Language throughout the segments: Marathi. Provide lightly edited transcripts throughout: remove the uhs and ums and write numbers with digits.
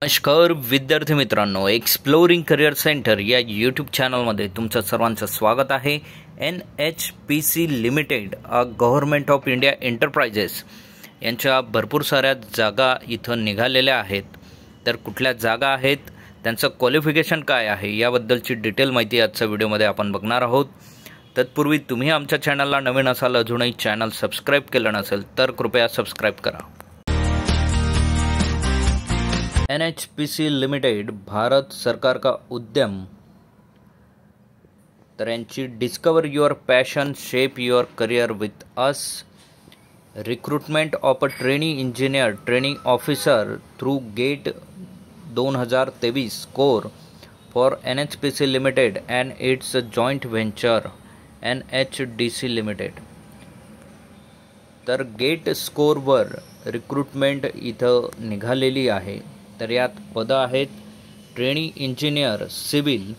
नमस्कार विद्यार्थी मित्रांनो, एक्सप्लोरिंग करिअर सेंटर या यूट्यूब चॅनलमध्ये तुमचं सर्वांचं स्वागत आहे। NHPC limited government of India enterprises यांच्या भरपूर साऱ्या जागा इथं निघालेल्या आहेत। तर कुठल्या जागा आहेत, त्यांचं क्वालिफिकेशन काय आहे याबद्दलची डिटेल माहिती आजच्या व्हिडिओमध्ये आपण बघणार आहोत। तत्पूर्वी तुम्ही आमच्या चॅनलला नवीन असाल, अजूनही चॅनल सबस्क्राईब केलं नसेल तर कृपया सबस्क्राईब करा। NHPC लिमिटेड भारत सरकार का उद्यम। तर यांची discover your passion, shape your career with us, recruitment of a trainee engineer training officer through GATE 2023 core for NHPC limited and its joint venture NHDC limited. तर गेट स्कोरवर रिक्रूटमेंट इथं निघालेली आहे। तर यात पदं आहेत ट्रेनी इंजिनियर सिव्हिल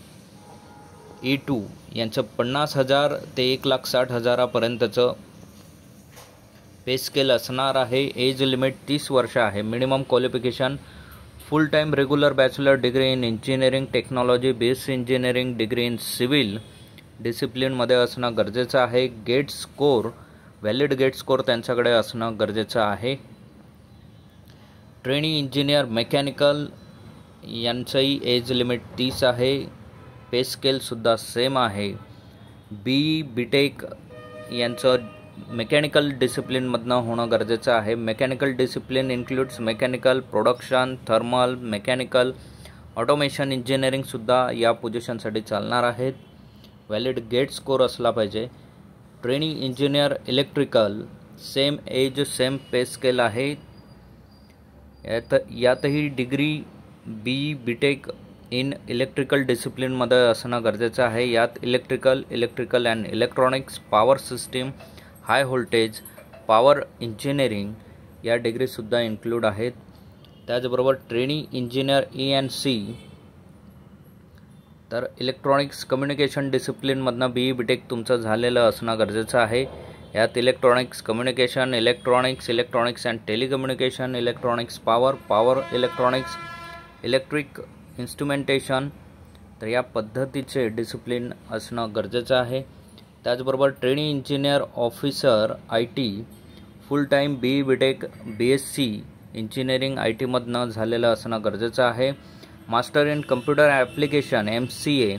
E2 यांचं 50,000 ते 1,60,000 पर्यंतचं पे स्केल असणार आहे। एज लिमिट 30 वर्ष आहे। Minimum qualification full time regular bachelor degree in engineering technology, BSc engineering degree in civil डिसिप्लिनमध्ये असणं गरजेचं आहे। Gate score, valid gate score त्यांच्याकडे असणं गरजेचं आहे। ट्रेनी इंजिनियर मेकॅनिकल यांचंही एज लिमिट 30 आहे। पे स्केलसुद्धा सेम आहे। BTech यांचं मेकॅनिकल डिसिप्लिनमधनं होणं गरजेचं आहे। Mechanical discipline includes mechanical, production, thermal, mechanical, automation इंजिनिअरिंगसुद्धा या पोझिशनसाठी चालणार आहेत। व्हॅलिड गेट स्कोर असला पाहिजे। Trainee engineer electrical same as same pay scale आहे। यातही डिग्री BTech इन इलेक्ट्रिकल डिसिप्लिनमध्ये असणं गरजेचं आहे। यात electrical and electronics, power system, high voltage, power engineering या डिग्रीसुद्धा इन्क्लूड आहेत। त्याचबरोबर ट्रेनी इंजिनियर ENC तर इलेक्ट्रॉनिक्स कम्युनिकेशन डिसिप्लिनमधनं BTech तुमचं झालेलं असणं गरजेचं आहे। यात electronics communication, electronics and telecommunication, electronics power electronics, electric instrumentation तर या पद्धतीचे डिसिप्लिन असणं गरजेचं आहे। त्याचबरोबर trainee engineer officer IT full time BTech BSc engineering ITमधनं झालेलं असणं गरजेचं आहे। Master in computer application MCA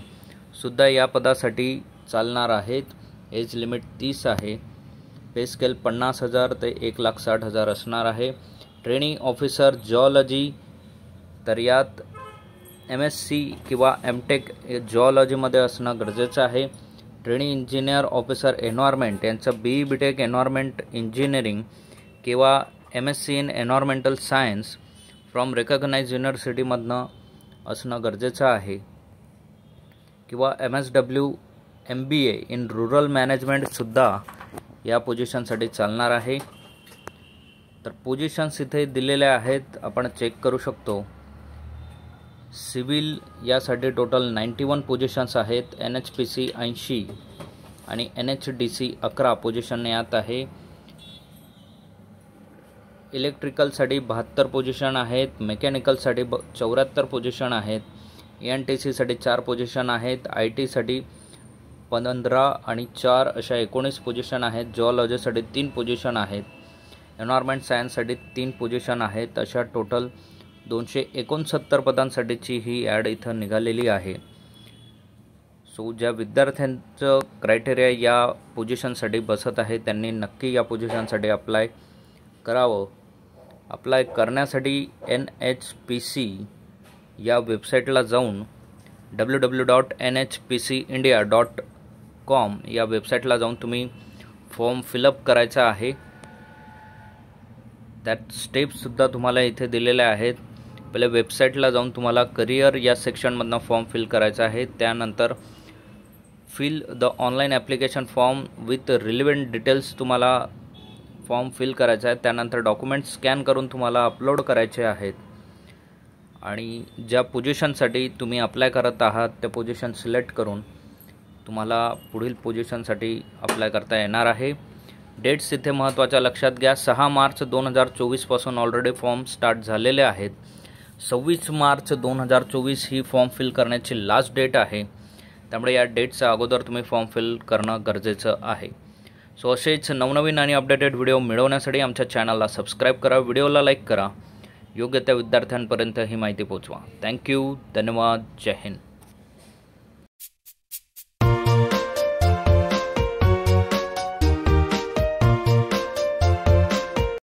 सुद्धा या पदासाठी चालणार आहेत। एज लिमिट 30 आहे। पे स्केल 50,000 ते 1,60,000 असणार आहे। ट्रेनिंग ऑफिसर जिओलॉजी तर यात MSc किंवा MTech जिओलॉजीमध्ये असणं गरजेचं आहे। ट्रेनिंग इंजिनियर ऑफिसर एन्व्हायरमेंट यांचं BTech एन्व्हायरमेंट इंजिनिअरिंग किंवा MSc in environmental science from recognised युनिव्हर्सिटीमधनं असणं गरजेचं आहे किंवा MSW MBA इन रुरल मॅनेजमेंटसुद्धा या पोझिशनसाठी चालणार आहे। तर पोझिशन्स इथे दिलेल्या आहेत, आपण चेक करू शकतो। सिव्हिल यासाठी टोटल 91 पोझिशन्स आहेत। NHPC 80 आणि NHDC 11 पोझिशन यात आहे। इलेक्ट्रिकलसाठी 72 पोझिशन आहेत। मेकॅनिकलसाठी 74 पोझिशन आहेत। ENTCसाठी 4 पोझिशन आहेत। IT साठी 15 आणि 4 अशा 19 पोझिशन आहेत। जिओलॉजीसाठी 3 पोझिशन आहेत। एन्व्हायरमेंट सायन्ससाठी 3 पोझिशन आहेत। अशा टोटल 269 पदांसाठीची ही ॲड इथं निघालेली आहे। सो ज्या विद्यार्थ्यांचं क्रायटेरिया या पोझिशनसाठी बसत आहे त्यांनी नक्की या पोझिशनसाठी अप्लाय करावं। अप्लाय करण्यासाठी NHPC या वेबसाईटला जाऊन www.nhpcindia.com या वेबसाईटला जाऊन तुम्ही फॉर्म फिलअप करायचा आहे। त्यात स्टेप्ससुद्धा तुम्हाला इथे दिलेल्या आहेत। पहिले वेबसाईटला जाऊन तुम्हाला करिअर या सेक्शनमधनं फॉर्म फिल करायचा आहे। त्यानंतर fill the online application form with relevant details तुम्हाला फॉर्म फिल करायचा आहे। त्यानंतर डॉक्युमेंट्स स्कॅन करून तुम्हाला अपलोड करायचे आहेत आणि ज्या पोझिशनसाठी तुम्ही अप्लाय करत आहात त्या पोझिशन सिलेक्ट करून तुम्हाला पुढील पोझिशनसाठी अप्लाय करता येणार आहे। डेट्स इथे महत्त्वाच्या लक्षात घ्या। 6 मार्च 2024 पासून ऑलरेडी फॉर्म स्टार्ट झालेले आहेत। 26 मार्च 2024 ही फॉर्म फिल करण्याची लास्ट डेट आहे. त्यामुळे या डेटच्या अगोदर तुम्ही फॉर्म फिल करणं गरजेचं आहे. सो असेच नवनवीन आणि अपडेटेड व्हिडिओ मिळवण्यासाठी आमच्या चॅनलला सबस्क्राईब करा, व्हिडिओला लाईक करा, योग्य त्या विद्यार्थ्यांपर्यंत ही माहिती पोहोचवा. थँक्यू, धन्यवाद, जय हिंद.